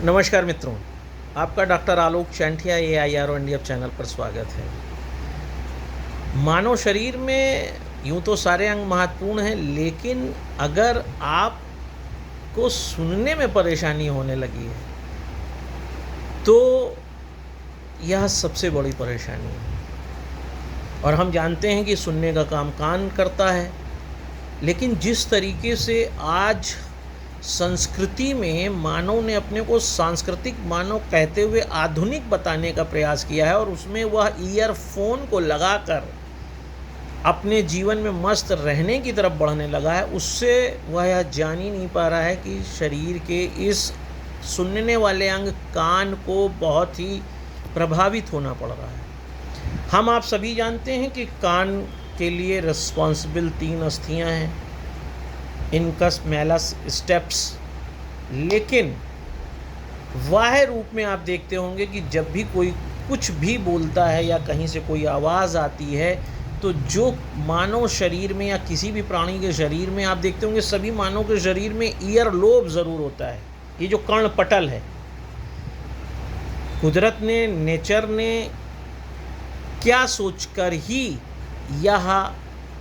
नमस्कार मित्रों, आपका डॉक्टर आलोक चैंटिया AIR इंडिया चैनल पर स्वागत है। मानव शरीर में यूँ तो सारे अंग महत्वपूर्ण हैं, लेकिन अगर आपको सुनने में परेशानी होने लगी है तो यह सबसे बड़ी परेशानी है। और हम जानते हैं कि सुनने का काम कान करता है, लेकिन जिस तरीके से आज संस्कृति में मानव ने अपने को सांस्कृतिक मानव कहते हुए आधुनिक बताने का प्रयास किया है और उसमें वह ईयरफोन को लगाकर अपने जीवन में मस्त रहने की तरफ बढ़ने लगा है, उससे वह यह जान ही नहीं पा रहा है कि शरीर के इस सुनने वाले अंग कान को बहुत ही प्रभावित होना पड़ रहा है। हम आप सभी जानते हैं कि कान के लिए रिस्पॉन्सिबल 3 अस्थियां हैं, इनकस, मैलस, स्टेप्स। लेकिन बाह्य रूप में आप देखते होंगे कि जब भी कोई कुछ भी बोलता है या कहीं से कोई आवाज़ आती है तो जो मानव शरीर में या किसी भी प्राणी के शरीर में आप देखते होंगे, सभी मानव के शरीर में ईयर लोब ज़रूर होता है। ये जो कर्णपटल है, कुदरत ने, नेचर ने क्या सोचकर ही यह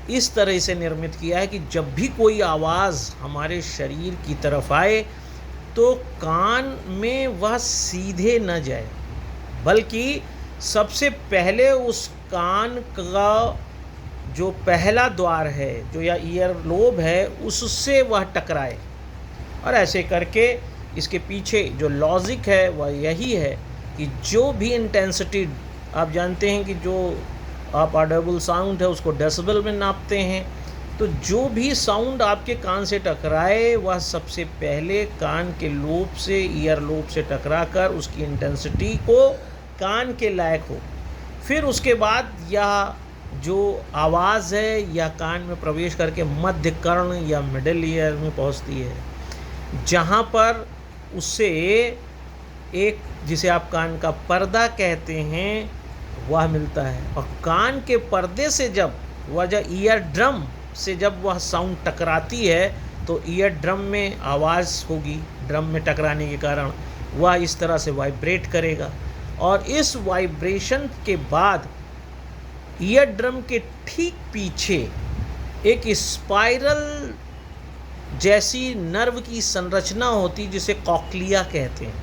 इस तरह से निर्मित किया है कि जब भी कोई आवाज़ हमारे शरीर की तरफ आए तो कान में वह सीधे न जाए, बल्कि सबसे पहले उस कान का जो पहला द्वार है, जो या ईयर लोब है, उससे वह टकराए। और ऐसे करके इसके पीछे जो लॉजिक है वह यही है कि जो भी इंटेंसिटी, आप जानते हैं कि जो आप ऑडिबल साउंड है उसको डेसिबल में नापते हैं, तो जो भी साउंड आपके कान से टकराए वह सबसे पहले कान के लोब से, ईयर लोब से टकराकर उसकी इंटेंसिटी को कान के लायक हो। फिर उसके बाद यह जो आवाज़ है यह कान में प्रवेश करके मध्य कर्ण या मिडिल ईयर में पहुंचती है, जहां पर उससे एक, जिसे आप कान का पर्दा कहते हैं, वह मिलता है। और कान के पर्दे से जब वह ईयर ड्रम से जब वह साउंड टकराती है तो ईयर ड्रम में आवाज़ होगी, ड्रम में टकराने के कारण वह इस तरह से वाइब्रेट करेगा। और इस वाइब्रेशन के बाद ईयर ड्रम के ठीक पीछे एक स्पाइरल जैसी नर्व की संरचना होती जिसे कॉक्लिया कहते हैं।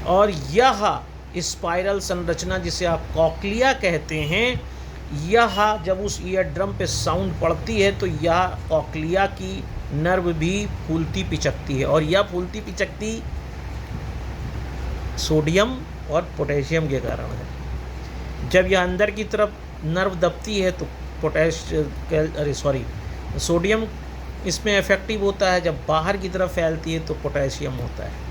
और यह स्पाइरल संरचना जिसे आप कॉक्लिया कहते हैं, यह जब उस ईयर ड्रम पे साउंड पड़ती है तो यह कॉक्लिया की नर्व भी फूलती पिचकती है। और यह फूलती पिचकती सोडियम और पोटेशियम के कारण है। जब यह अंदर की तरफ नर्व दबती है तो सोडियम इसमें इफेक्टिव होता है, जब बाहर की तरफ फैलती है तो पोटेशियम होता है।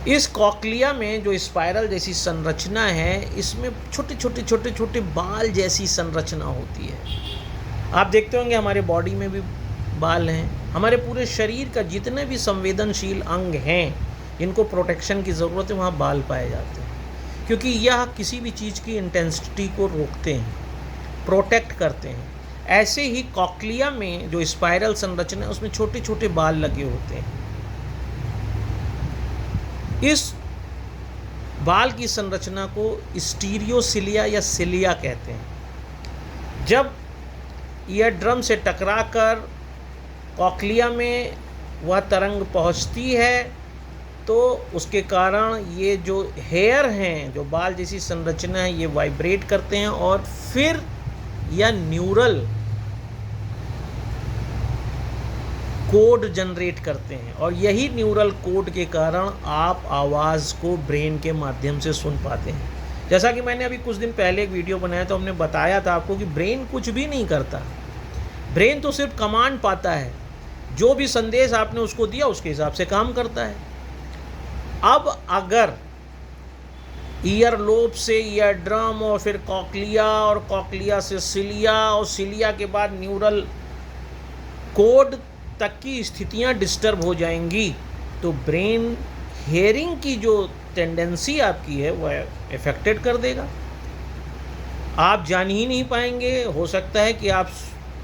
इस कॉक्लिया में जो स्पाइरल जैसी संरचना है, इसमें छोटे छोटे बाल जैसी संरचना होती है। आप देखते होंगे हमारे बॉडी में भी बाल हैं। हमारे पूरे शरीर का जितने भी संवेदनशील अंग हैं, इनको प्रोटेक्शन की ज़रूरत है, वहाँ बाल पाए जाते हैं, क्योंकि यह किसी भी चीज़ की इंटेंसिटी को रोकते हैं, प्रोटेक्ट करते हैं। ऐसे ही कॉक्लिया में जो स्पाइरल संरचना है उसमें छोटे छोटे बाल लगे होते हैं। इस बाल की संरचना को स्टीरियोसिलिया या सिलिया कहते हैं। जब ईयर ड्रम से टकराकर कॉक्लिया में वह तरंग पहुंचती है तो उसके कारण ये जो हेयर हैं, जो बाल जैसी संरचना है, ये वाइब्रेट करते हैं और फिर यह न्यूरल कोड जनरेट करते हैं। और यही न्यूरल कोड के कारण आप आवाज़ को ब्रेन के माध्यम से सुन पाते हैं। जैसा कि मैंने अभी कुछ दिन पहले एक वीडियो बनाया तो हमने बताया था आपको कि ब्रेन कुछ भी नहीं करता, ब्रेन तो सिर्फ कमांड पाता है। जो भी संदेश आपने उसको दिया उसके हिसाब से काम करता है। अब अगर ईयर लोब से ईयर ड्रम और फिर कॉक्लिया और कॉक्लिया से सिलिया और सिलिया के बाद न्यूरल कोड तक की स्थितियां डिस्टर्ब हो जाएंगी तो ब्रेन हेयरिंग की जो टेंडेंसी आपकी है वह इफेक्टेड कर देगा। आप जान ही नहीं पाएंगे, हो सकता है कि आप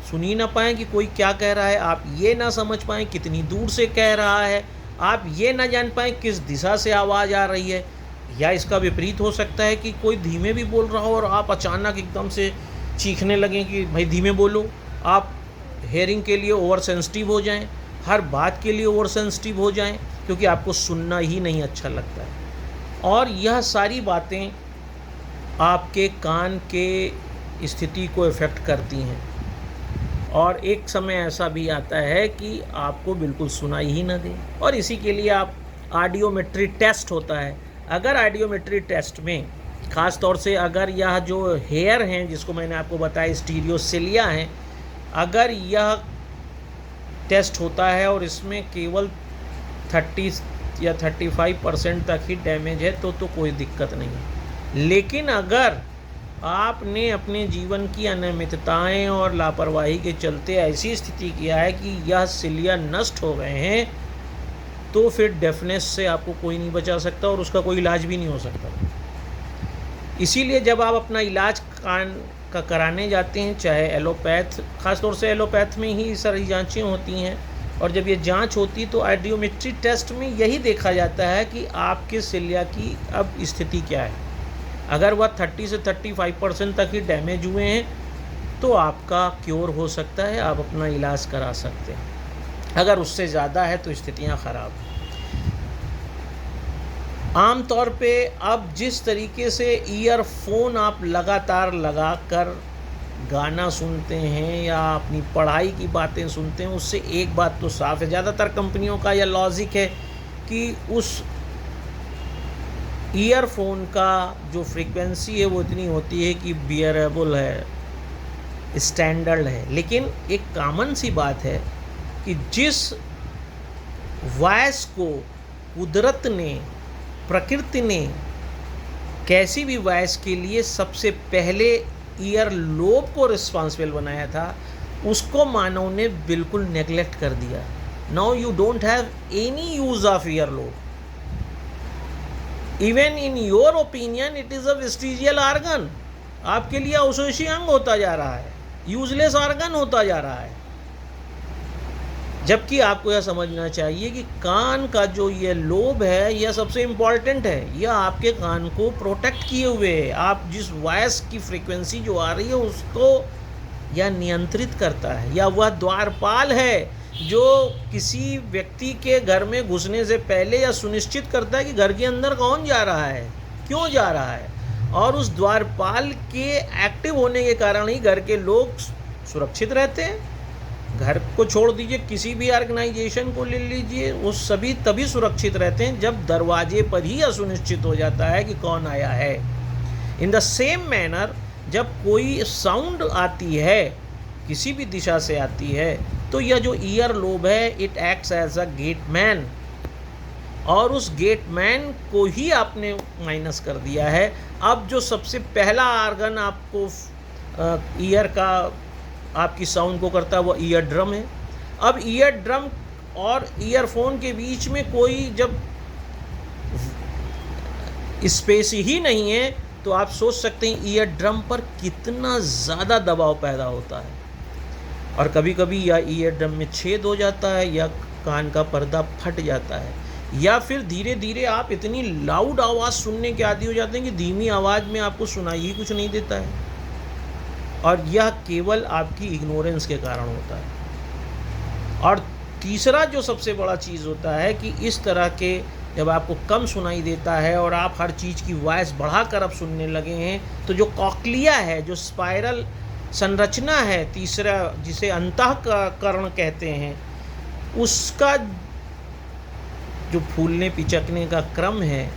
सुन ही ना पाएँ कि कोई क्या कह रहा है, आप ये ना समझ पाएँ कितनी दूर से कह रहा है, आप ये ना जान पाएँ किस दिशा से आवाज़ आ रही है, या इसका विपरीत हो सकता है कि कोई धीमे भी बोल रहा हो और आप अचानक एकदम से चीखने लगें कि भाई धीमे बोलो। आप हेयरिंग के लिए ओवर सेंसिटिव हो जाएं, हर बात के लिए ओवर सेंसिटिव हो जाएं, क्योंकि आपको सुनना ही नहीं अच्छा लगता है। और यह सारी बातें आपके कान के स्थिति को इफ़ेक्ट करती हैं, और एक समय ऐसा भी आता है कि आपको बिल्कुल सुनाई ही ना दे। और इसी के लिए आप ऑडियोमेट्री टेस्ट होता है। अगर ऑडियोमेट्री टेस्ट में ख़ास तौर से अगर यह जो हेयर हैं जिसको मैंने आपको बताया स्टीरियोसिलिया हैं, अगर यह टेस्ट होता है और इसमें केवल 30 या 35% तक ही डैमेज है तो कोई दिक्कत नहीं है। लेकिन अगर आपने अपने जीवन की अनियमितताएं और लापरवाही के चलते ऐसी स्थिति किया है कि यह सिलिया नष्ट हो गए हैं, तो फिर डेफनेस से आपको कोई नहीं बचा सकता और उसका कोई इलाज भी नहीं हो सकता। इसीलिए जब आप अपना इलाज कान का कराने जाते हैं, चाहे एलोपैथ, ख़ास तौर से एलोपैथ में ही सारी जांचें होती हैं, और जब ये जांच होती तो ऑडियोमेट्री टेस्ट में यही देखा जाता है कि आपके सिलिया की अब स्थिति क्या है। अगर वह 30 से 35% तक ही डैमेज हुए हैं तो आपका क्योर हो सकता है, आप अपना इलाज करा सकते हैं। अगर उससे ज़्यादा है तो स्थितियाँ ख़राब हैं। आम तौर पे अब जिस तरीके से ईयरफोन आप लगातार लगाकर गाना सुनते हैं या अपनी पढ़ाई की बातें सुनते हैं, उससे एक बात तो साफ है, ज़्यादातर कंपनियों का यह लॉजिक है कि उस ईयरफोन का जो फ्रीक्वेंसी है वो इतनी होती है कि बियरेबल है, स्टैंडर्ड है। लेकिन एक कॉमन सी बात है कि जिस वॉइस को कुदरत ने, प्रकृति ने कैसी भी वॉइस के लिए सबसे पहले ईयर लोब को रिस्पॉन्सिबल बनाया था, उसको मानव ने बिल्कुल नेग्लेक्ट कर दिया। Now you don't have any use of ear lobe. Even in your opinion it is a vestigial organ. आपके लिए अवशेषी अंग होता जा रहा है, यूजलेस ऑर्गन होता जा रहा है। जबकि आपको यह समझना चाहिए कि कान का जो ये लोब है यह सबसे इम्पॉर्टेंट है, यह आपके कान को प्रोटेक्ट किए हुए है। आप जिस वॉइस की फ्रीक्वेंसी जो आ रही है उसको यह नियंत्रित करता है, या वह द्वारपाल है जो किसी व्यक्ति के घर में घुसने से पहले यह सुनिश्चित करता है कि घर के अंदर कौन जा रहा है, क्यों जा रहा है। और उस द्वारपाल के एक्टिव होने के कारण ही घर के लोग सुरक्षित रहते हैं। घर को छोड़ दीजिए, किसी भी ऑर्गेनाइजेशन को ले लीजिए, वो सभी तभी सुरक्षित रहते हैं जब दरवाजे पर ही यह सुनिश्चित हो जाता है कि कौन आया है। इन द सेम मैनर जब कोई साउंड आती है, किसी भी दिशा से आती है, तो यह जो ईयर लोब है it acts as a gateman, और उस गेटमैन को ही आपने माइनस कर दिया है। अब जो सबसे पहला ऑर्गन आपको ईयर का, आपकी साउंड को करता है, वो ईयर ड्रम है। अब ईयर ड्रम और ईयरफोन के बीच में कोई जब स्पेस ही नहीं है तो आप सोच सकते हैं ईयर ड्रम पर कितना ज़्यादा दबाव पैदा होता है। और कभी कभी या ईयर ड्रम में छेद हो जाता है, या कान का पर्दा फट जाता है, या फिर धीरे धीरे आप इतनी लाउड आवाज़ सुनने के आदी हो जाते हैं कि धीमी आवाज़ में आपको सुनाई ही कुछ नहीं देता है। और यह केवल आपकी इग्नोरेंस के कारण होता है। और तीसरा जो सबसे बड़ा चीज़ होता है कि इस तरह के जब आपको कम सुनाई देता है और आप हर चीज़ की वॉइस बढ़ाकर अब सुनने लगे हैं, तो जो कॉक्लिया है, जो स्पाइरल संरचना है, तीसरा जिसे अंतःकरण कहते हैं, उसका जो फूलने पिचकने का क्रम है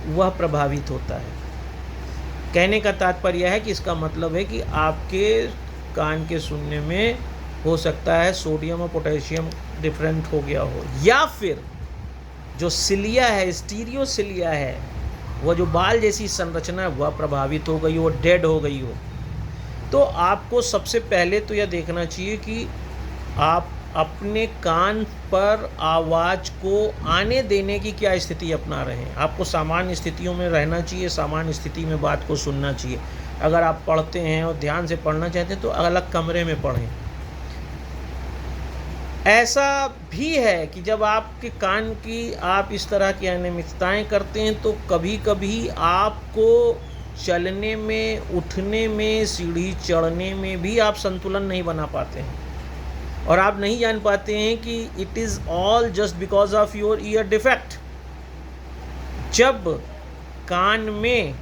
वह प्रभावित होता है। कहने का तात्पर्य यह है कि इसका मतलब है कि आपके कान के सुनने में हो सकता है सोडियम और पोटेशियम डिफरेंट हो गया हो, या फिर जो सिलिया है, स्टीरियोसिलिया है, वह जो बाल जैसी संरचना है वह प्रभावित हो गई हो, डेड हो गई हो। तो आपको सबसे पहले तो यह देखना चाहिए कि आप अपने कान पर आवाज़ को आने देने की क्या स्थिति अपना रहे हैं। आपको सामान्य स्थितियों में रहना चाहिए, सामान्य स्थिति में बात को सुनना चाहिए। अगर आप पढ़ते हैं और ध्यान से पढ़ना चाहते हैं तो अलग कमरे में पढ़ें। ऐसा भी है कि जब आपके कान की आप इस तरह की अनियमितताएं करते हैं तो कभी कभी आपको चलने में, उठने में, सीढ़ी चढ़ने में भी आप संतुलन नहीं बना पाते हैं और आप नहीं जान पाते हैं कि it is all just because of your year defect. जब कान में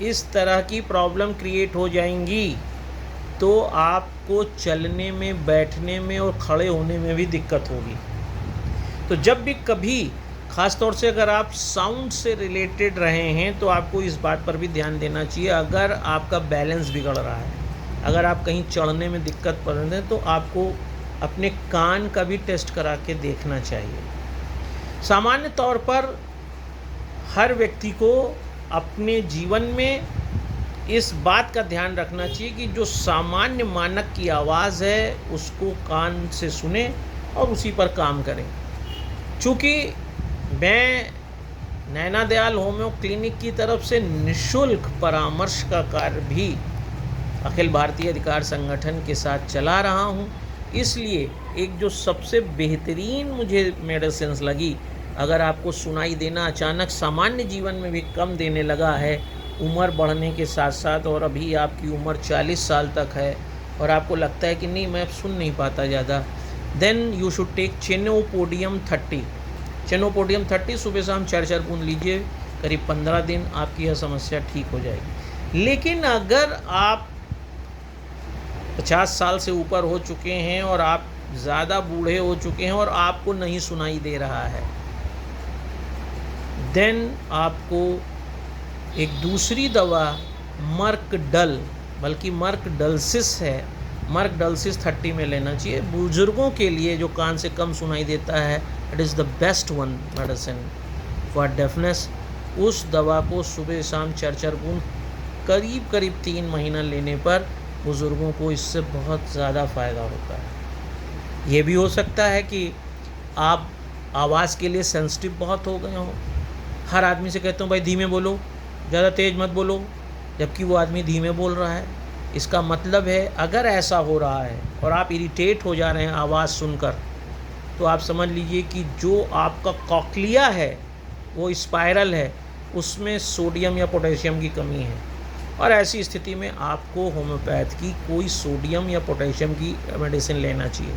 इस तरह की प्रॉब्लम क्रिएट हो जाएंगी तो आपको चलने में, बैठने में और खड़े होने में भी दिक्कत होगी। तो जब भी कभी, ख़ास तौर से अगर आप साउंड से रिलेटेड रहे हैं तो आपको इस बात पर भी ध्यान देना चाहिए। अगर आपका बैलेंस बिगड़ रहा है, अगर आप कहीं चढ़ने में दिक्कत पड़ रही है तो आपको अपने कान का भी टेस्ट करा के देखना चाहिए। सामान्य तौर पर हर व्यक्ति को अपने जीवन में इस बात का ध्यान रखना चाहिए कि जो सामान्य मानक की आवाज़ है उसको कान से सुने और उसी पर काम करें। चूँकि मैं नैना दयाल होम्यो क्लिनिक की तरफ से निःशुल्क परामर्श का कार्य भी अखिल भारतीय अधिकार संगठन के साथ चला रहा हूँ, इसलिए एक जो सबसे बेहतरीन मुझे मेडिसिन्स लगी, अगर आपको सुनाई देना अचानक सामान्य जीवन में भी कम देने लगा है उम्र बढ़ने के साथ साथ, और अभी आपकी उम्र 40 साल तक है और आपको लगता है कि नहीं मैं अब सुन नहीं पाता ज़्यादा, then you should take chenopodium 30। Chenopodium 30 सुबह शाम 4 बूंद लीजिए, करीब 15 दिन आपकी यह समस्या ठीक हो जाएगी। लेकिन अगर आप 50 साल से ऊपर हो चुके हैं और आप ज़्यादा बूढ़े हो चुके हैं और आपको नहीं सुनाई दे रहा है, देन आपको एक दूसरी दवा मर्कडल, बल्कि मर्कडलसिस है, मर्कडलसिस 30 में लेना चाहिए। बुजुर्गों के लिए जो कान से कम सुनाई देता है, it is the best one medicine for deafness. उस दवा को सुबह शाम 4 बूंद करीब 3 महीना लेने पर बुज़ुर्गों को इससे बहुत ज़्यादा फ़ायदा होता है। ये भी हो सकता है कि आप आवाज़ के लिए सेंसिटिव बहुत हो गए हों। हर आदमी से कहते हो भाई धीमे बोलो, ज़्यादा तेज़ मत बोलो, जबकि वो आदमी धीमे बोल रहा है। इसका मतलब है अगर ऐसा हो रहा है और आप इरिटेट हो जा रहे हैं आवाज़ सुनकर, तो आप समझ लीजिए कि जो आपका कॉक्लिया है वो स्पाइरल है, उसमें सोडियम या पोटेशियम की कमी है और ऐसी स्थिति में आपको होम्योपैथ की कोई सोडियम या पोटेशियम की मेडिसिन लेना चाहिए।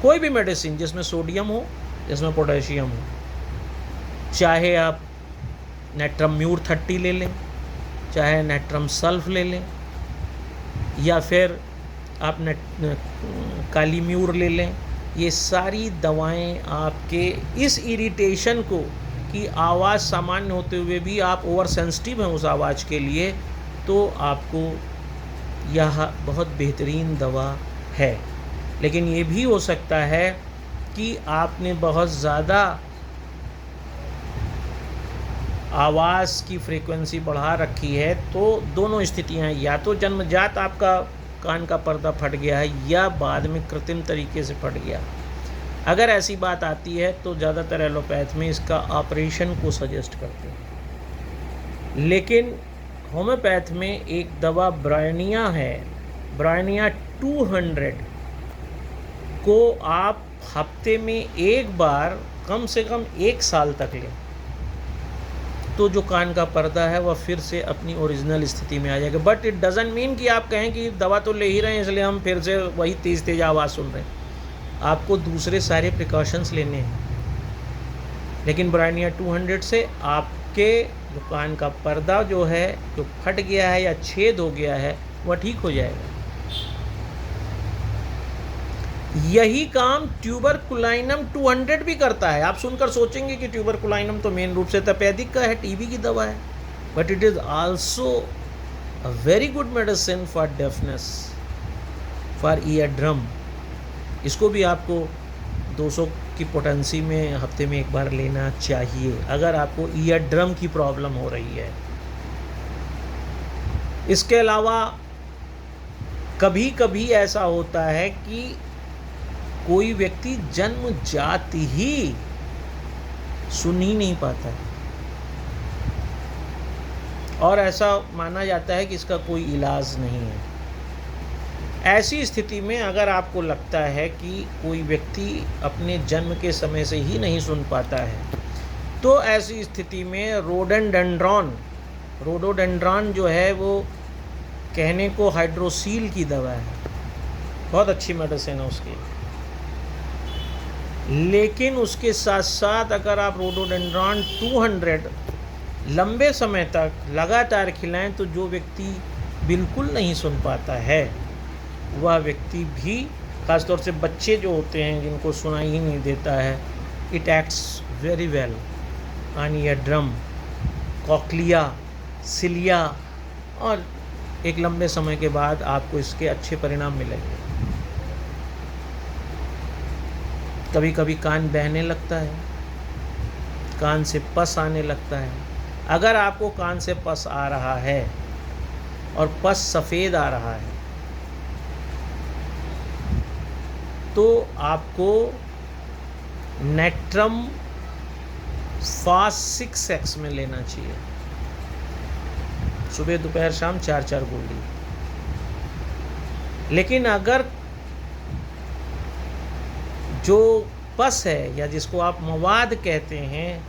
कोई भी मेडिसिन जिसमें सोडियम हो, जिसमें पोटेशियम हो, चाहे आप नेट्रम्यूर 30 ले लें, चाहे नेट्रम सल्फ ले लें, या फिर आप कालीम्यूर ले लें। ये सारी दवाएं आपके इस इरिटेशन को, कि आवाज़ सामान्य होते हुए भी आप ओवर सेंसिटिव हैं उस आवाज़ के लिए, तो आपको यह बहुत बेहतरीन दवा है। लेकिन ये भी हो सकता है कि आपने बहुत ज़्यादा आवाज़ की फ्रीक्वेंसी बढ़ा रखी है, तो दोनों स्थितियाँ, या तो जन्मजात आपका कान का पर्दा फट गया है या बाद में कृत्रिम तरीके से फट गया। अगर ऐसी बात आती है तो ज़्यादातर एलोपैथ में इसका ऑपरेशन को सजेस्ट करते हैं। लेकिन होम्योपैथ में एक दवा ब्रायनिया है, ब्रायनिया 200 को आप हफ्ते में एक बार कम से कम 1 साल तक लें, तो जो कान का पर्दा है वह फिर से अपनी ओरिजिनल स्थिति में आ जाएगा। बट इट डजंट मीन कि आप कहें कि दवा तो ले ही रहे हैं इसलिए हम फिर से वही तेज़ आवाज़ सुन रहे हैं। आपको दूसरे सारे प्रिकॉशंस लेने हैं। लेकिन ब्रायनिया 200 से आपके जो कान का पर्दा जो है, जो फट गया है या छेद हो गया है, वह ठीक हो जाएगा। यही काम ट्यूबरकुलाइनम 200 भी करता है। आप सुनकर सोचेंगे कि ट्यूबरकुलाइनम तो मेन रूप से तपेदिक का है, टीबी की दवा है, but it is also a very good medicine for deafness, for ear drum. इसको भी आपको 200 की पोटेंसी में हफ्ते में एक बार लेना चाहिए अगर आपको ईयर ड्रम की प्रॉब्लम हो रही है। इसके अलावा कभी कभी ऐसा होता है कि कोई व्यक्ति जन्मजात ही सुन ही नहीं पाता है और ऐसा माना जाता है कि इसका कोई इलाज नहीं है। ऐसी स्थिति में अगर आपको लगता है कि कोई व्यक्ति अपने जन्म के समय से ही नहीं सुन पाता है, तो ऐसी स्थिति में रोडोडेंड्रॉन जो है वो कहने को हाइड्रोसील की दवा है, बहुत अच्छी मेडिसिन है उसकी। लेकिन उसके साथ साथ अगर आप रोडोडेंड्रॉन 200 लंबे समय तक लगातार खिलाएं तो जो व्यक्ति बिल्कुल नहीं सुन पाता है वह व्यक्ति भी, ख़ासतौर से बच्चे जो होते हैं जिनको सुनाई ही नहीं देता है, it acts very well on ear drum, cochlea, cilia, और एक लंबे समय के बाद आपको इसके अच्छे परिणाम मिलेंगे। कभी कभी कान बहने लगता है, कान से पस आने लगता है। अगर आपको कान से पस आ रहा है और पस सफ़ेद आ रहा है तो आपको नेट्रम फास्ट 6x में लेना चाहिए, सुबह दोपहर शाम 4-4 गोली। लेकिन अगर जो पस है या जिसको आप मवाद कहते हैं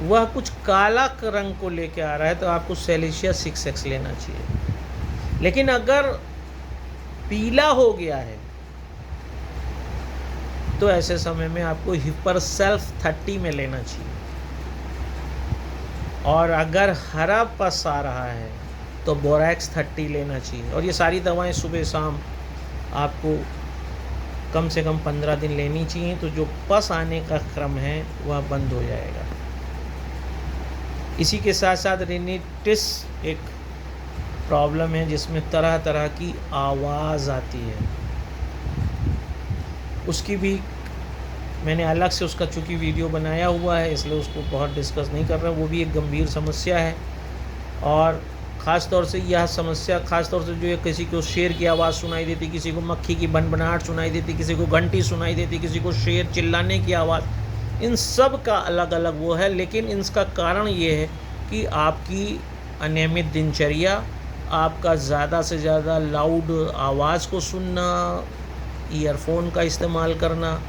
वह कुछ काला रंग को लेके आ रहा है तो आपको सेलेशिया 6x लेना चाहिए। लेकिन अगर पीला हो गया है तो ऐसे समय में आपको हिपरसेल्फ 30 में लेना चाहिए। और अगर हरा पस आ रहा है तो बोरैक्स 30 लेना चाहिए। और ये सारी दवाएं सुबह शाम आपको कम से कम 15 दिन लेनी चाहिए, तो जो पस आने का क्रम है वह बंद हो जाएगा। इसी के साथ साथ रिनिटिस एक प्रॉब्लम है जिसमें तरह तरह की आवाज़ आती है, उसकी भी मैंने अलग से उसका चूँकि वीडियो बनाया हुआ है इसलिए उसको बहुत डिस्कस नहीं कर रहा। वो भी एक गंभीर समस्या है और ख़ास तौर से यह समस्या ख़ास तौर से जो है किसी को शेर की आवाज़ सुनाई देती, किसी को मक्खी की भनभनाहट सुनाई देती, किसी को घंटी सुनाई देती, किसी को शेर चिल्लाने की आवाज़, इन सब का अलग अलग वो है। लेकिन इसका कारण ये है कि आपकी अनियमित दिनचर्या, आपका ज़्यादा से ज़्यादा लाउड आवाज़ को सुनना, ईयरफोन का इस्तेमाल करना,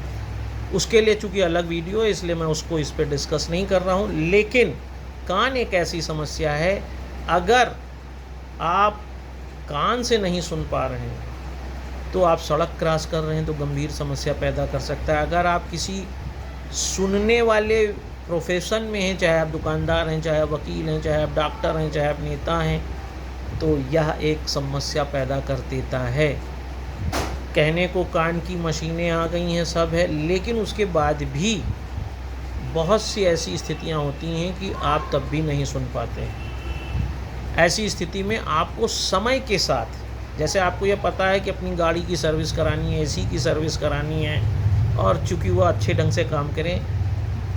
उसके लिए चूँकि अलग वीडियो है इसलिए मैं उसको इस पर डिस्कस नहीं कर रहा हूँ। लेकिन कान एक ऐसी समस्या है, अगर आप कान से नहीं सुन पा रहे हैं तो आप सड़क क्रॉस कर रहे हैं तो गंभीर समस्या पैदा कर सकता है। अगर आप किसी सुनने वाले प्रोफेशन में हैं, चाहे आप दुकानदार हैं, चाहे आप वकील हैं, चाहे आप डॉक्टर हैं, चाहे आप नेता हैं, तो यह एक समस्या पैदा कर देता है। कहने को कान की मशीनें आ गई हैं, सब है, लेकिन उसके बाद भी बहुत सी ऐसी स्थितियां होती हैं कि आप तब भी नहीं सुन पाते हैं। ऐसी स्थिति में आपको समय के साथ, जैसे आपको यह पता है कि अपनी गाड़ी की सर्विस करानी है, एसी की सर्विस करानी है, और चूँकि वह अच्छे ढंग से काम करें,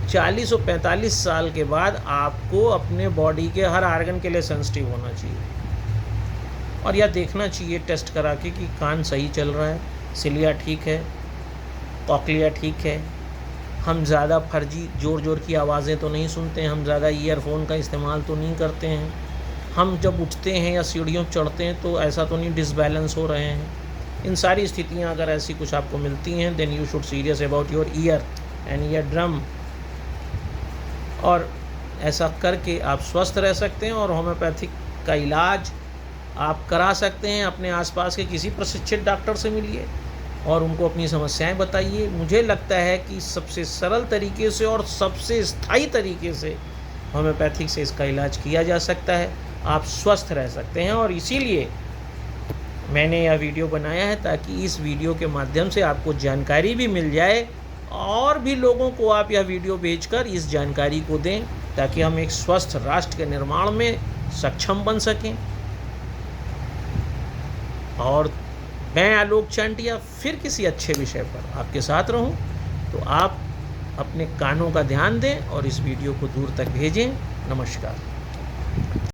40 और 45 साल के बाद आपको अपने बॉडी के हर आर्गन के लिए सेंसिटिव होना चाहिए और यह देखना चाहिए टेस्ट करा के कि कान सही चल रहा है, सिलिया ठीक है, कॉक्लिया ठीक है, हम ज़्यादा फर्जी ज़ोर ज़ोर की आवाज़ें तो नहीं सुनते हैं, हम ज़्यादा ईयरफोन का इस्तेमाल तो नहीं करते हैं, हम जब उठते हैं या सीढ़ियों चढ़ते हैं तो ऐसा तो नहीं डिसबैलेंस हो रहे हैं। इन सारी स्थितियाँ अगर ऐसी कुछ आपको मिलती हैं then you should serious about your ear and ear drum, और ऐसा करके आप स्वस्थ रह सकते हैं और होम्योपैथिक का इलाज आप करा सकते हैं। अपने आसपास के किसी प्रशिक्षित डॉक्टर से मिलिए और उनको अपनी समस्याएं बताइए। मुझे लगता है कि सबसे सरल तरीके से और सबसे स्थायी तरीके से होम्योपैथिक से इसका इलाज किया जा सकता है, आप स्वस्थ रह सकते हैं। और इसीलिए मैंने यह वीडियो बनाया है ताकि इस वीडियो के माध्यम से आपको जानकारी भी मिल जाए और भी लोगों को आप यह वीडियो भेजकर इस जानकारी को दें ताकि हम एक स्वस्थ राष्ट्र के निर्माण में सक्षम बन सकें। और मैं आलोक चांटिया फिर किसी अच्छे विषय पर आपके साथ रहूं, तो आप अपने कानों का ध्यान दें और इस वीडियो को दूर तक भेजें। नमस्कार।